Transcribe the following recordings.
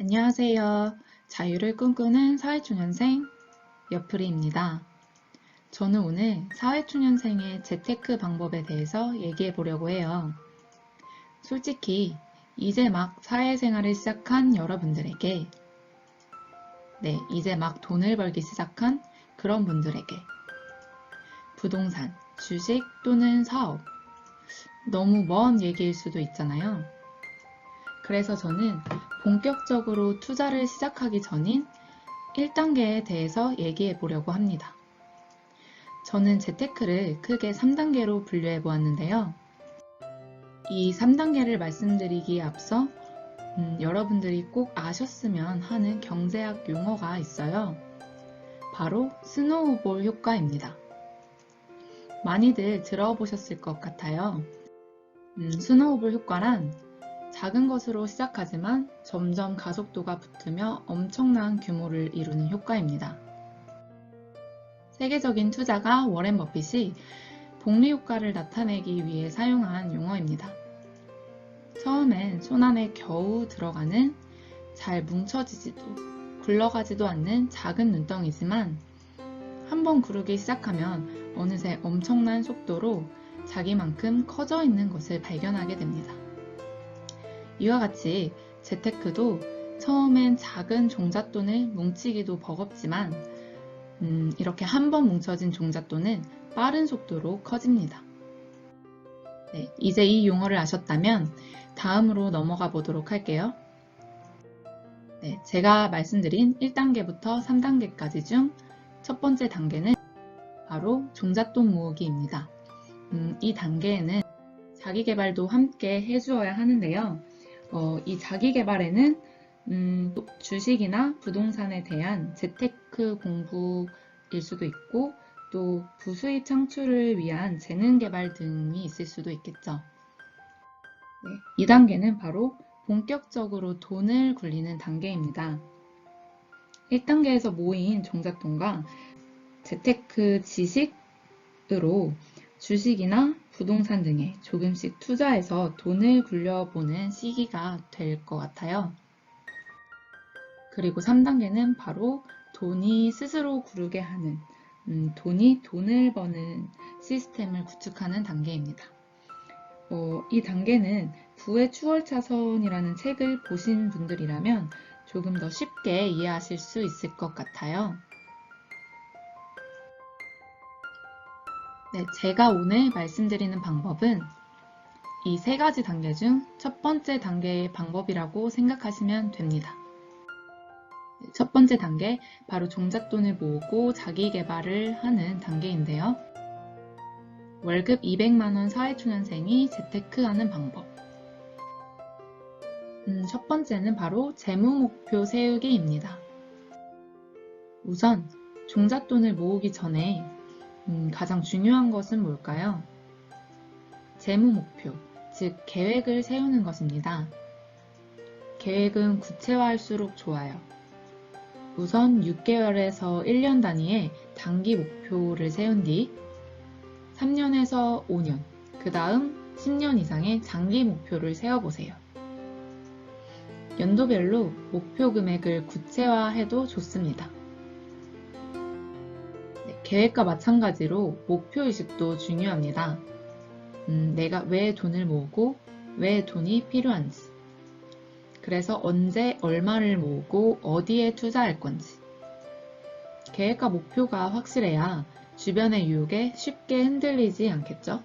안녕하세요. 자유를 꿈꾸는 사회초년생 여프리입니다. 저는 오늘 사회초년생의 재테크 방법에 대해서 얘기해 보려고 해요. 솔직히 이제 막 사회생활을 시작한 여러분들에게, 이제 막 돈을 벌기 시작한 그런 분들에게 부동산, 주식 또는 사업, 너무 먼 얘기일 수도 있잖아요. 그래서 저는 본격적으로 투자를 시작하기 전인 1단계에 대해서 얘기해 보려고 합니다. 저는 재테크를 크게 3단계로 분류해 보았는데요. 이 3단계를 말씀드리기에 앞서 여러분들이 꼭 아셨으면 하는 경제학 용어가 있어요. 바로 스노우볼 효과입니다. 많이들 들어보셨을 것 같아요. 스노우볼 효과란 작은 것으로 시작하지만 점점 가속도가 붙으며 엄청난 규모를 이루는 효과입니다. 세계적인 투자가 워렌 버핏이 복리 효과를 나타내기 위해 사용한 용어입니다. 처음엔 손안에 겨우 들어가는 잘 뭉쳐지지도 굴러가지도 않는 작은 눈덩이지만 한번 구르기 시작하면 어느새 엄청난 속도로 자기만큼 커져 있는 것을 발견하게 됩니다. 이와 같이 재테크도 처음엔 작은 종잣돈을 뭉치기도 버겁지만 이렇게 한번 뭉쳐진 종잣돈은 빠른 속도로 커집니다. 이제 이 용어를 아셨다면 다음으로 넘어가 보도록 할게요. 제가 말씀드린 1단계부터 3단계까지 중 첫 번째 단계는 바로 종잣돈 모으기입니다. 이 단계에는 자기개발도 함께 해주어야 하는데요. 이 자기개발에는 주식이나 부동산에 대한 재테크 공부일 수도 있고 또 부수입 창출을 위한 재능 개발 등이 있을 수도 있겠죠. 2단계는 바로 본격적으로 돈을 굴리는 단계입니다. 1단계에서 모인 종잣돈과 재테크 지식으로 주식이나 부동산 등에 조금씩 투자해서 돈을 굴려보는 시기가 될 것 같아요. 그리고 3단계는 바로 돈이 스스로 구르게 하는, 돈이 돈을 버는 시스템을 구축하는 단계입니다. 이 단계는 부의 추월차선이라는 책을 보신 분들이라면 조금 더 쉽게 이해하실 수 있을 것 같아요. 제가 오늘 말씀드리는 방법은 이 3가지 단계 중 첫 번째 단계의 방법이라고 생각하시면 됩니다. 첫 번째 단계, 바로 종잣돈을 모으고 자기 개발을 하는 단계인데요. 월급 200만원 사회초년생이 재테크하는 방법. 첫 번째는 바로 재무목표 세우기입니다. 우선 종잣돈을 모으기 전에 가장 중요한 것은 뭘까요? 재무목표, 즉 계획을 세우는 것입니다. 계획은 구체화할수록 좋아요. 우선 6개월에서 1년 단위의 단기 목표를 세운 뒤 3년에서 5년, 그 다음 10년 이상의 장기 목표를 세워보세요. 연도별로 목표 금액을 구체화해도 좋습니다. 계획과 마찬가지로 목표의식도 중요합니다. 내가 왜 돈을 모으고 왜 돈이 필요한지, 그래서 언제 얼마를 모으고 어디에 투자할 건지. 계획과 목표가 확실해야 주변의 유혹에 쉽게 흔들리지 않겠죠?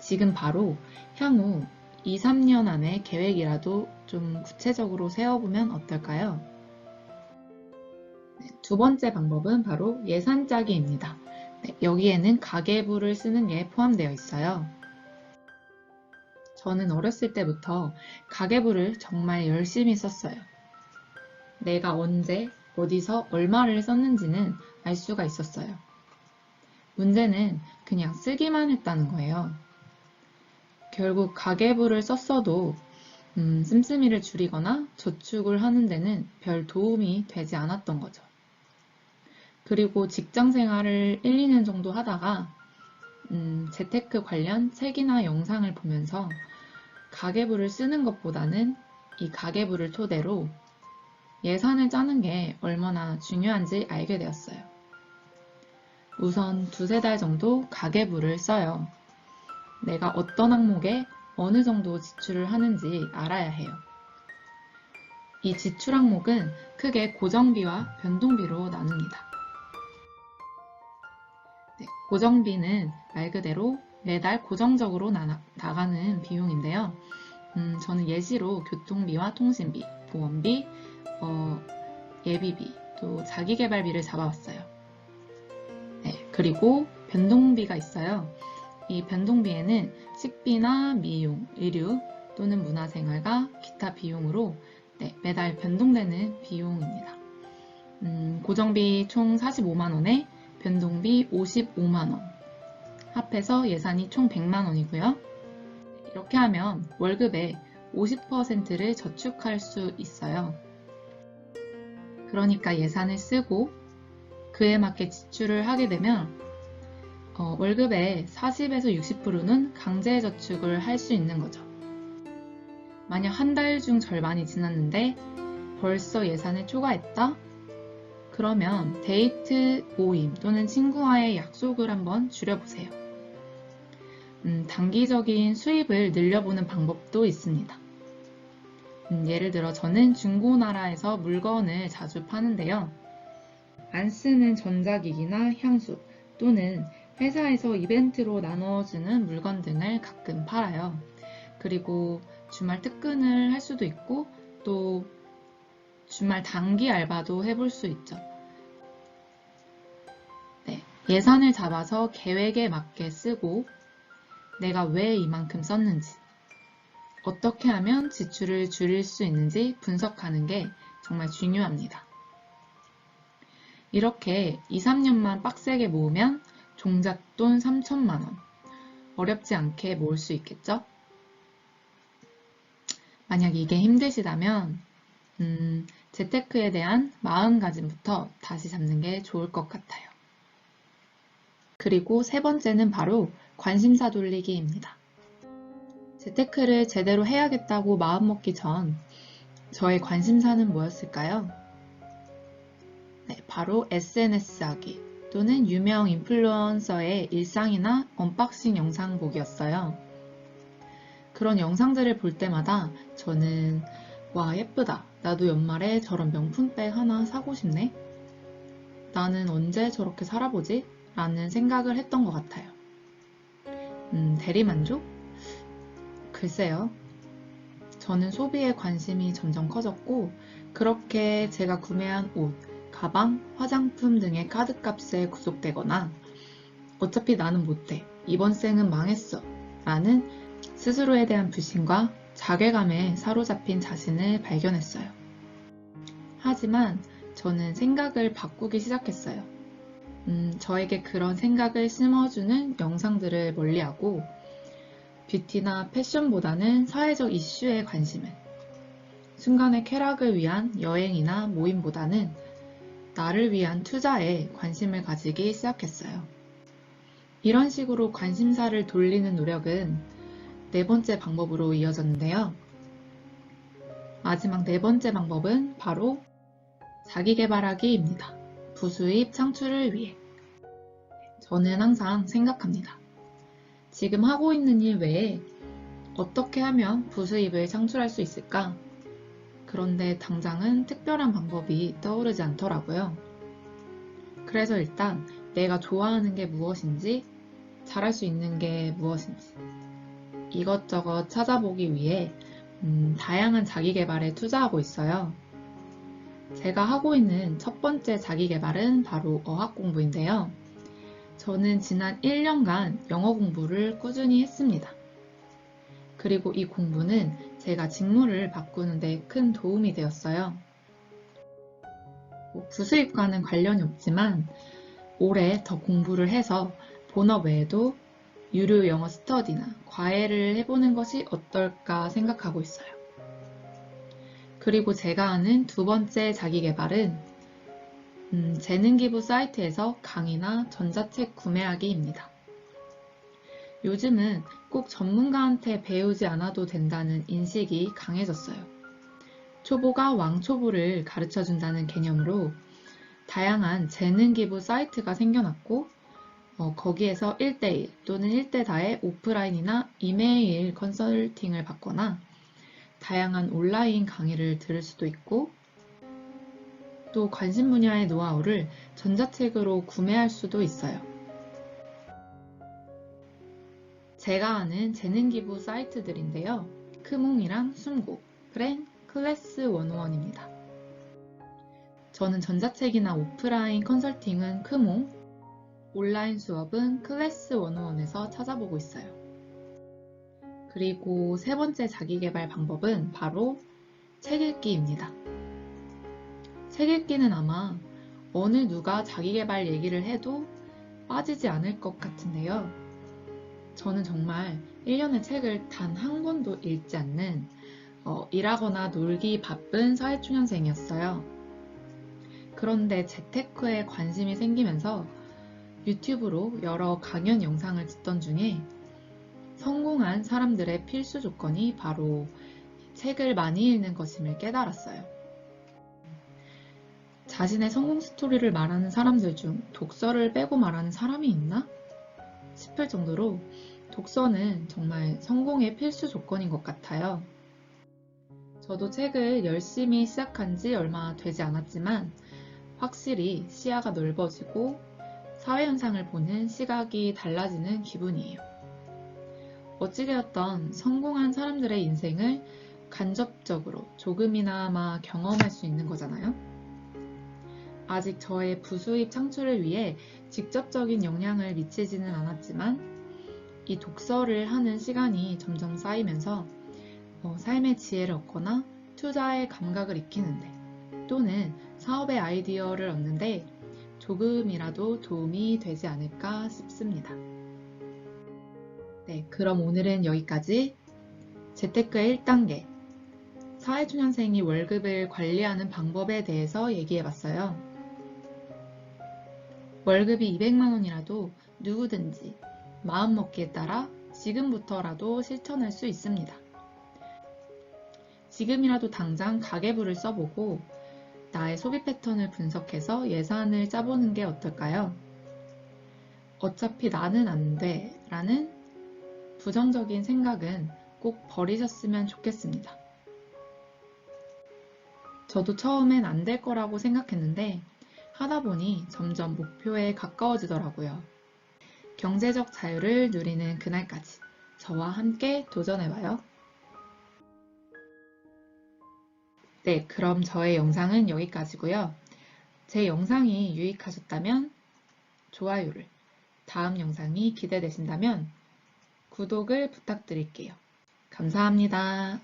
지금 바로 향후 2, 3년 안에 계획이라도 좀 구체적으로 세워보면 어떨까요? 두 번째 방법은 바로 예산 짜기입니다. 여기에는 가계부를 쓰는 게 포함되어 있어요. 저는 어렸을 때부터 가계부를 정말 열심히 썼어요. 내가 언제, 어디서 얼마를 썼는지는 알 수가 있었어요. 문제는 그냥 쓰기만 했다는 거예요. 결국 가계부를 썼어도 씀씀이를 줄이거나 저축을 하는 데는 별 도움이 되지 않았던 거죠. 그리고 직장 생활을 1, 2년 정도 하다가 재테크 관련 책이나 영상을 보면서 가계부를 쓰는 것보다는 이 가계부를 토대로 예산을 짜는 게 얼마나 중요한지 알게 되었어요. 우선 2~3달 정도 가계부를 써요. 내가 어떤 항목에 어느 정도 지출을 하는지 알아야 해요. 이 지출 항목은 크게 고정비와 변동비로 나눕니다. 고정비는 말 그대로 매달 고정적으로 나가는 비용인데요. 저는 예시로 교통비와 통신비, 보험비, 예비비, 또 자기계발비를 잡아왔어요. 그리고 변동비가 있어요. 이 변동비에는 식비나 미용, 의류 또는 문화생활과 기타 비용으로 매달 변동되는 비용입니다. 고정비 총 45만원에 변동비 55만원, 합해서 예산이 총 100만원이고요. 이렇게 하면 월급의 50%를 저축할 수 있어요. 그러니까 예산을 쓰고 그에 맞게 지출을 하게 되면 월급의 40에서 60%는 강제 저축을 할 수 있는 거죠. 만약 한 달 중 절반이 지났는데 벌써 예산을 초과했다? 그러면 데이트 모임 또는 친구와의 약속을 한번 줄여보세요. 단기적인 수입을 늘려보는 방법도 있습니다. 예를 들어 저는 중고나라에서 물건을 자주 파는데요. 안 쓰는 전자기기나 향수 또는 회사에서 이벤트로 나눠주는 물건 등을 가끔 팔아요. 그리고 주말 특근을 할 수도 있고 또 주말 단기 알바도 해볼 수 있죠. 예산을 잡아서 계획에 맞게 쓰고 내가 왜 이만큼 썼는지, 어떻게 하면 지출을 줄일 수 있는지 분석하는 게 정말 중요합니다. 이렇게 2~3년만 빡세게 모으면 종잣돈 3천만원, 어렵지 않게 모을 수 있겠죠? 만약 이게 힘드시다면 재테크에 대한 마음가짐부터 다시 잡는 게 좋을 것 같아요. 그리고 3번째는 바로 관심사 돌리기입니다. 재테크를 제대로 해야겠다고 마음먹기 전 저의 관심사는 뭐였을까요? 바로 SNS 하기 또는 유명 인플루언서의 일상이나 언박싱 영상 보기였어요. 그런 영상들을 볼 때마다 저는 와 예쁘다, 나도 연말에 저런 명품백 하나 사고 싶네, 나는 언제 저렇게 살아보지? 라는 생각을 했던 것 같아요. 대리만족? 글쎄요. 저는 소비에 관심이 점점 커졌고 그렇게 제가 구매한 옷, 가방, 화장품 등의 카드값에 구속되거나 어차피 나는 못해, 이번 생은 망했어 라는 스스로에 대한 불신과 자괴감에 사로잡힌 자신을 발견했어요. 하지만 저는 생각을 바꾸기 시작했어요. 저에게 그런 생각을 심어주는 영상들을 멀리하고 뷰티나 패션보다는 사회적 이슈에 관심을, 순간의 쾌락을 위한 여행이나 모임보다는 나를 위한 투자에 관심을 가지기 시작했어요. 이런 식으로 관심사를 돌리는 노력은 4번째 방법으로 이어졌는데요. 마지막 4번째 방법은 바로 자기계발하기입니다. 부수입 창출을 위해. 저는 항상 생각합니다. 지금 하고 있는 일 외에 어떻게 하면 부수입을 창출할 수 있을까? 그런데 당장은 특별한 방법이 떠오르지 않더라고요. 그래서 일단 내가 좋아하는 게 무엇인지, 잘할 수 있는 게 무엇인지 이것저것 찾아보기 위해 다양한 자기계발에 투자하고 있어요. 제가 하고 있는 첫 번째 자기계발은 바로 어학 공부인데요. 저는 지난 1년간 영어 공부를 꾸준히 했습니다. 그리고 이 공부는 제가 직무를 바꾸는 데 큰 도움이 되었어요. 부수입과는 관련이 없지만 올해 더 공부를 해서 본업 외에도 유료 영어 스터디나 과외를 해보는 것이 어떨까 생각하고 있어요. 그리고 제가 하는 2번째 자기계발은 재능기부 사이트에서 강의나 전자책 구매하기입니다. 요즘은 꼭 전문가한테 배우지 않아도 된다는 인식이 강해졌어요. 초보가 왕초보를 가르쳐준다는 개념으로 다양한 재능 기부 사이트가 생겨났고 거기에서 1대1 또는 1대4의 오프라인이나 이메일 컨설팅을 받거나 다양한 온라인 강의를 들을 수도 있고 또 관심 분야의 노하우를 전자책으로 구매할 수도 있어요. 제가 아는 재능 기부 사이트들인데요. 크몽이랑 숨고, 프렌, 클래스 101입니다. 저는 전자책이나 오프라인 컨설팅은 크몽, 온라인 수업은 클래스 101에서 찾아보고 있어요. 그리고 세 번째 자기계발 방법은 바로 책 읽기입니다. 책 읽기는 아마 어느 누가 자기계발 얘기를 해도 빠지지 않을 것 같은데요. 저는 정말 1년에 책을 단 한 권도 읽지 않는 일하거나 놀기 바쁜 사회초년생이었어요. 그런데 재테크에 관심이 생기면서 유튜브로 여러 강연 영상을 듣던 중에 성공한 사람들의 필수 조건이 바로 책을 많이 읽는 것임을 깨달았어요. 자신의 성공 스토리를 말하는 사람들 중 독서를 빼고 말하는 사람이 있나? 싶을 정도로 독서는 정말 성공의 필수 조건인 것 같아요. 저도 책을 열심히 시작한 지 얼마 되지 않았지만 확실히 시야가 넓어지고 사회현상을 보는 시각이 달라지는 기분이에요. 어찌되었던 성공한 사람들의 인생을 간접적으로 조금이나마 경험할 수 있는 거잖아요. 아직 저의 부수입 창출을 위해 직접적인 영향을 미치지는 않았지만 이 독서를 하는 시간이 점점 쌓이면서 삶의 지혜를 얻거나 투자의 감각을 익히는데 또는 사업의 아이디어를 얻는데 조금이라도 도움이 되지 않을까 싶습니다. 네, 그럼 오늘은 여기까지 재테크의 1단계 사회초년생이 월급을 관리하는 방법에 대해서 얘기해봤어요. 월급이 200만 원이라도 누구든지 마음먹기에 따라 지금부터라도 실천할 수 있습니다. 지금이라도 당장 가계부를 써보고 나의 소비 패턴을 분석해서 예산을 짜보는 게 어떨까요? 어차피 나는 안 돼 라는 부정적인 생각은 꼭 버리셨으면 좋겠습니다. 저도 처음엔 안 될 거라고 생각했는데 하다 보니 점점 목표에 가까워지더라고요. 경제적 자유를 누리는 그날까지 저와 함께 도전해봐요. 네, 그럼 저의 영상은 여기까지고요. 제 영상이 유익하셨다면 좋아요를, 다음 영상이 기대되신다면 구독을 부탁드릴게요. 감사합니다.